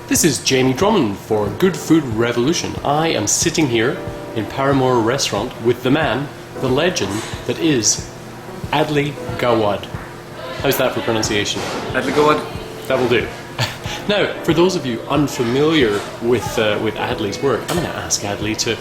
This is Jamie Drummond for Good Food Revolution. I am sitting here in Paramour restaurant with the man, the legend that is Adly Gawad. How's that for pronunciation? Adly Gawad. That will do. Now, for those of you unfamiliar with Adly's work, I'm going to ask Adly to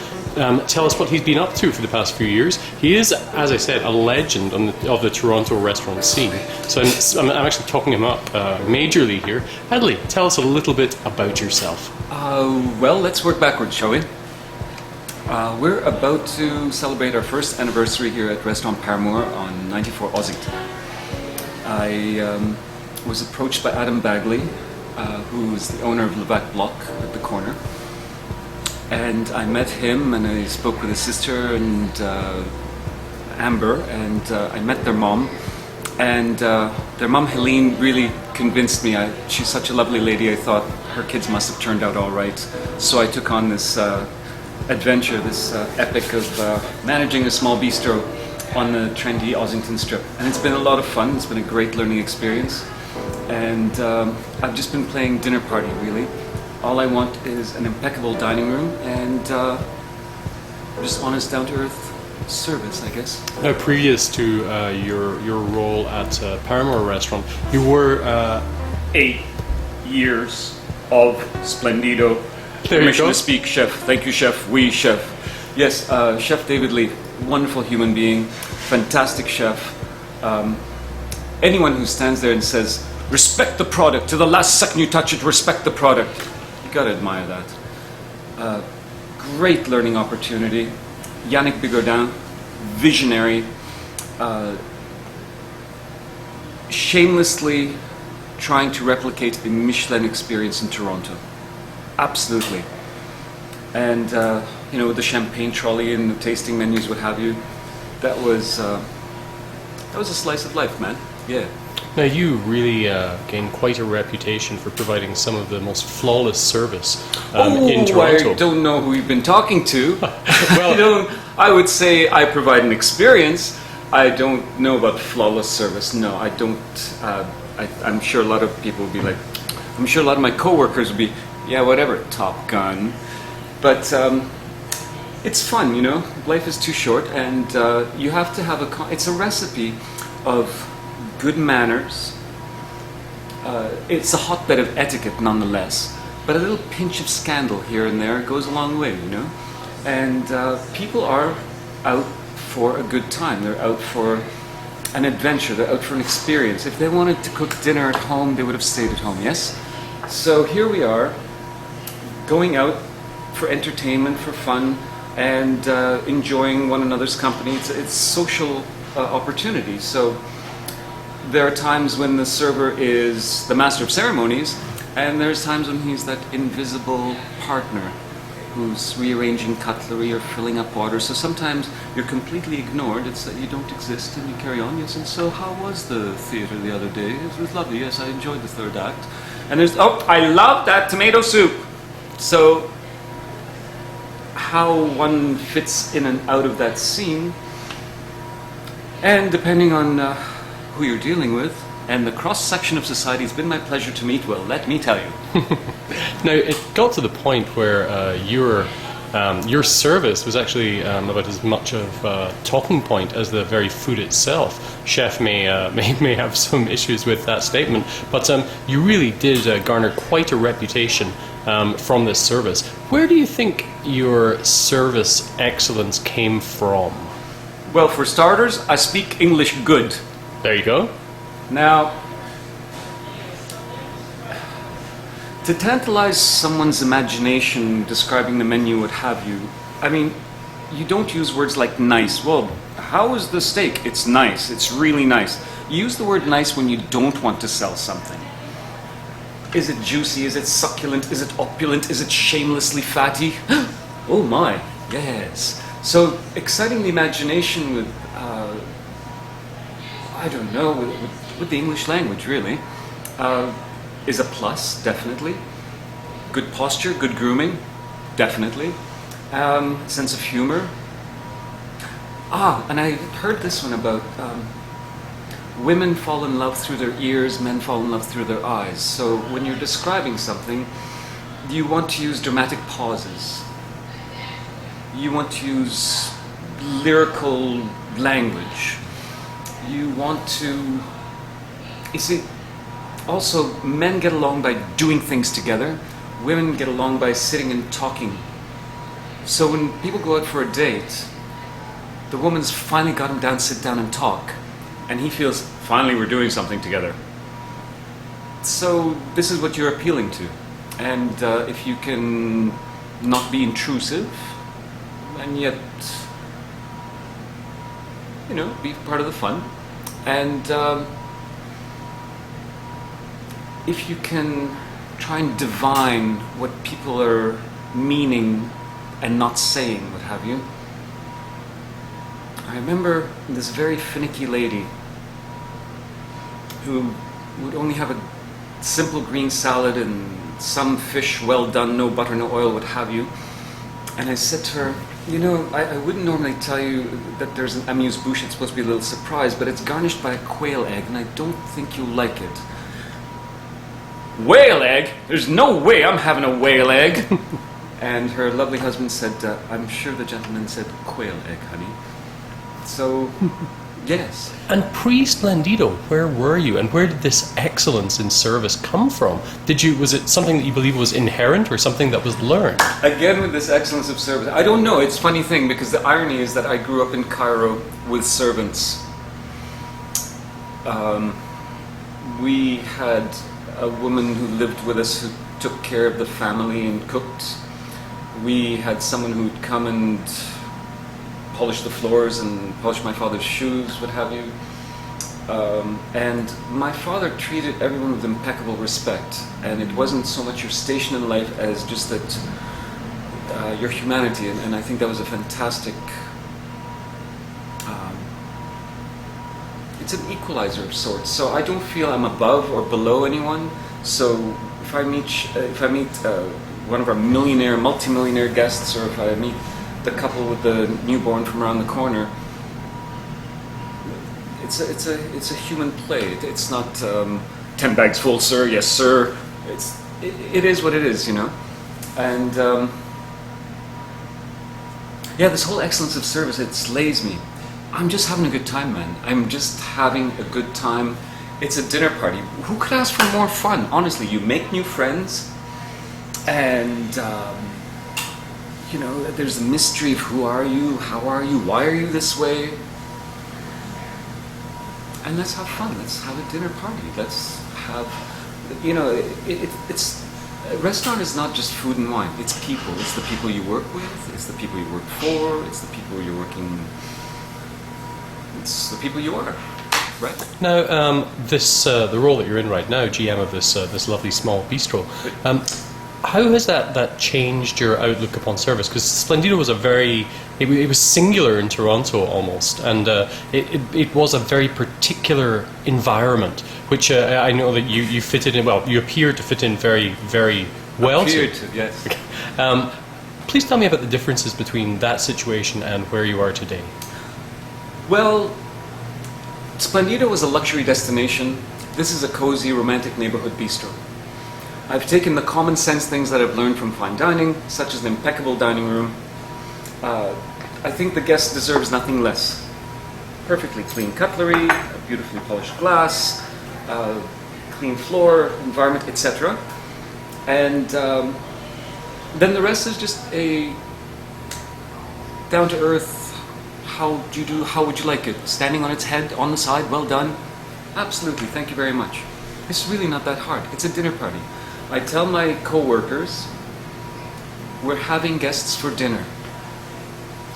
tell us what he's been up to for the past few years. He is, as I said, a legend of the Toronto restaurant scene. So I'm actually talking him up majorly here. Adly, tell us a little bit about yourself. Well, let's work backwards, shall we? We're about to celebrate our first anniversary here at Restaurant Paramour on 94 Ossington. I was approached by Adam Bagley, who is the owner of Levac Block at the corner. And I met him and I spoke with his sister and Amber, and I met their mom. And their mom, Helene, really convinced me. She's such a lovely lady, I thought her kids must have turned out all right. So I took on this adventure, this epic of managing a small bistro on the trendy Ossington strip. And it's been a lot of fun, it's been a great learning experience. And I've just been playing dinner party, really. All I want is an impeccable dining room and just honest, down-to-earth service, I guess. Now, previous to your role at Paramour restaurant, you were 8 years of Splendido. There you go. To speak, chef. Thank you, chef. Oui, chef. Yes, Chef David Lee, wonderful human being, fantastic chef. Anyone who stands there and says, respect the product, to the last second you touch it, respect the product. You gotta admire that. Great learning opportunity. Yannick Bigourdin, visionary, shamelessly trying to replicate the Michelin experience in Toronto. Absolutely. And you know, with the champagne trolley and the tasting menus, what have you, that was a slice of life, man. Yeah. Now, you really gained quite a reputation for providing some of the most flawless service in Toronto. I don't know who you've been talking to. Well, I would say I provide an experience. I don't know about flawless service. No, I don't. I'm sure a lot of people would be like, I'm sure a lot of my coworkers would be, yeah, whatever, Top Gun. But it's fun, you know. Life is too short, and you have to have it's a recipe of good manners. It's a hotbed of etiquette nonetheless, but a little pinch of scandal here and there goes a long way, you know. And people are out for a good time. They're out for an adventure. They're out for an experience. If they wanted to cook dinner at home, they would have stayed at home, yes? So here we are, going out for entertainment, for fun, and enjoying one another's company. It's social opportunity. So there are times when the server is the master of ceremonies, and there's times when he's that invisible partner who's rearranging cutlery or filling up water. So sometimes you're completely ignored. It's that you don't exist and you carry on. Yes, and so how was the theatre the other day? It was lovely. Yes, I enjoyed the third act. And there's, oh, I love that tomato soup. So how one fits in and out of that scene, and depending on who you're dealing with, and the cross-section of society, it's been my pleasure to meet, well, let me tell you. Now, it got to the point where your service was actually about as much of a talking point as the very food itself. Chef may have some issues with that statement, but you really did garner quite a reputation from this service. Where do you think your service excellence came from? Well, for starters, I speak English good. There you go. Now, to tantalize someone's imagination describing the menu, what have you, I mean, you don't use words like nice. Well, how is the steak? It's nice. It's really nice. You use the word nice when you don't want to sell something. Is it juicy? Is it succulent? Is it opulent? Is it shamelessly fatty? Oh my, yes. So exciting the imagination with, I don't know, with the English language, really, is a plus, definitely. Good posture, good grooming, definitely. Sense of humor. And I heard this one about women fall in love through their ears, men fall in love through their eyes. So when you're describing something, You want to use dramatic pauses. You want to use lyrical language. You want to... You see, also, men get along by doing things together. Women get along by sitting and talking. So when people go out for a date, the woman's finally got him down, sit down and talk. And he feels, finally we're doing something together. So this is what you're appealing to. And if you can not be intrusive, and yet, you know, be part of the fun. And if you can try and divine what people are meaning and not saying, what have you. I remember this very finicky lady who would only have a simple green salad and some fish well done, no butter, no oil, what have you. And I said to her, you know, I wouldn't normally tell you that there's an amuse-bouche, it's supposed to be a little surprise, but it's garnished by a quail egg, and I don't think you'll like it. Whale egg? There's no way I'm having a whale egg! And her lovely husband said, I'm sure the gentleman said quail egg, honey. So, yes. And pre-Splendido, where were you, and where did this excellence in service come from? Was it something that you believe was inherent, or something that was learned? Again, with this excellence of service, I don't know. It's a funny thing, because the irony is that I grew up in Cairo with servants. We had a woman who lived with us who took care of the family and cooked. We had someone who'd come and polish the floors and polish my father's shoes, what have you. And my father treated everyone with impeccable respect. And it wasn't so much your station in life as just that your humanity. And I think that was a fantastic... it's an equalizer of sorts. So I don't feel I'm above or below anyone. So if I meet one of our multi-millionaire guests, or if I meet the couple with the newborn from around the corner, it's a human play. It's not 10 bags full, sir. Yes, sir. It is what it is, you know. And yeah, this whole excellence of service, it slays me. I'm just having a good time, man. I'm just having a good time. It's a dinner party. Who could ask for more fun? Honestly, you make new friends, and you know, there's the mystery of who are you, how are you, why are you this way? And let's have fun. Let's have a dinner party. Let's have, you know, it's a restaurant is not just food and wine. It's people. It's the people you work with. It's the people you work for. It's the people you're working. It's the people you are. Right. Now, the role that you're in right now, GM of this lovely small bistro, how has that changed your outlook upon service? Because Splendido was it was singular in Toronto almost, and it was a very particular environment, which I know that you fitted in. Well, you appeared to fit in very, very well. Appeared to, yes. Please tell me about the differences between that situation and where you are today. Well, Splendido was a luxury destination. This is a cozy, romantic neighborhood bistro. I've taken the common sense things that I've learned from fine dining, such as an impeccable dining room. I think the guest deserves nothing less. Perfectly clean cutlery, a beautifully polished glass, clean floor, environment, etc. And then the rest is just a down-to-earth, how would you like it? Standing on its head, on the side, well done? Absolutely, thank you very much. It's really not that hard. It's a dinner party. I tell my co-workers, we're having guests for dinner.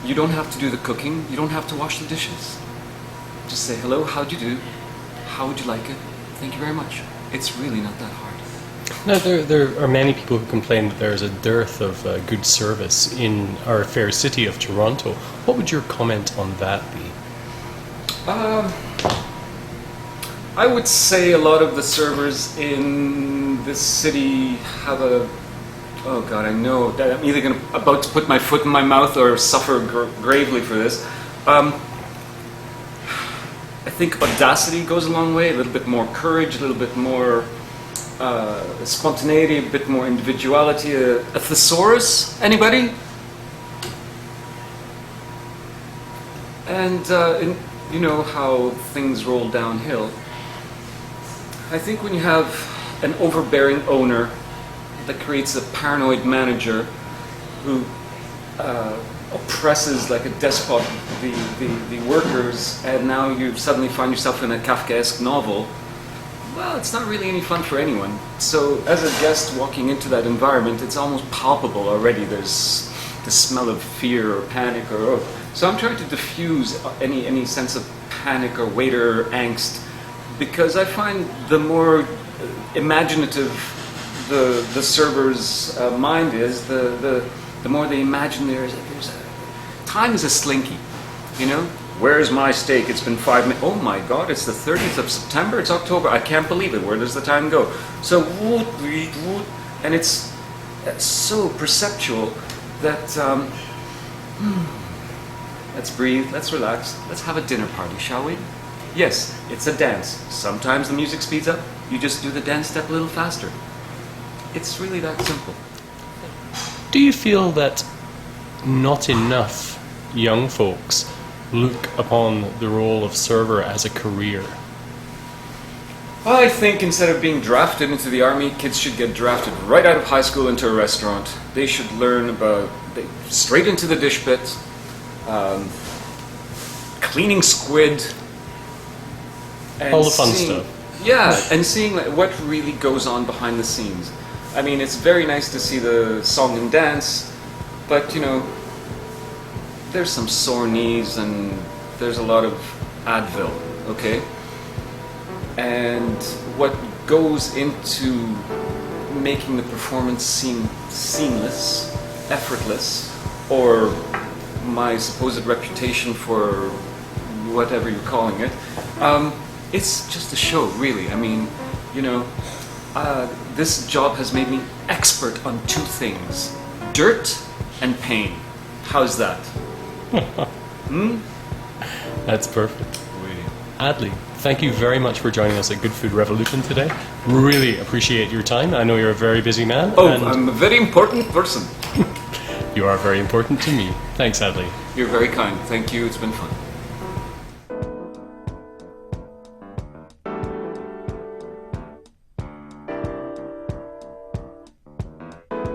You don't have to do the cooking. You don't have to wash the dishes. Just say, hello, how'd you do? How would you like it? Thank you very much. It's really not that hard. Now, there are many people who complain that there is a dearth of good service in our fair city of Toronto. What would your comment on that be? I would say a lot of the servers in this city have oh God, I know that I'm either about to put my foot in my mouth or suffer gravely for this. I think audacity goes a long way, a little bit more courage, a little bit more spontaneity, a bit more individuality. A thesaurus, anybody? And you know how things roll downhill. I think when you have an overbearing owner that creates a paranoid manager who oppresses like a despot the workers, and now you suddenly find yourself in a Kafkaesque novel, well, it's not really any fun for anyone. So as a guest walking into that environment, it's almost palpable already. There's the smell of fear or panic or so I'm trying to diffuse any sense of panic or waiter angst, because I find the more imaginative the server's mind is, the more they imagine there's time is a slinky, you know? Where's my steak? It's been 5 minutes. Oh my God, it's the 30th of September, it's October. I can't believe it. Where does the time go? So, and it's so perceptual that, let's breathe, let's relax, let's have a dinner party, shall we? Yes, it's a dance. Sometimes the music speeds up, you just do the dance step a little faster. It's really that simple. Do you feel that not enough young folks look upon the role of server as a career? I think instead of being drafted into the army, kids should get drafted right out of high school into a restaurant. They should learn about straight into the dish pit, cleaning squid, and all the fun stuff. Yeah, and seeing like, what really goes on behind the scenes. I mean, it's very nice to see the song and dance, but you know, there's some sore knees and there's a lot of Advil, okay? And what goes into making the performance seem seamless, effortless, or my supposed reputation for whatever you're calling it, it's just a show, really. I mean, you know, this job has made me expert on 2 things: dirt and pain. How's that? That's perfect. Adly, thank you very much for joining us at Good Food Revolution today. Really appreciate your time. I know you're a very busy man. Oh, I'm a very important person. You are very important to me. Thanks, Adly. You're very kind. Thank you. It's been fun.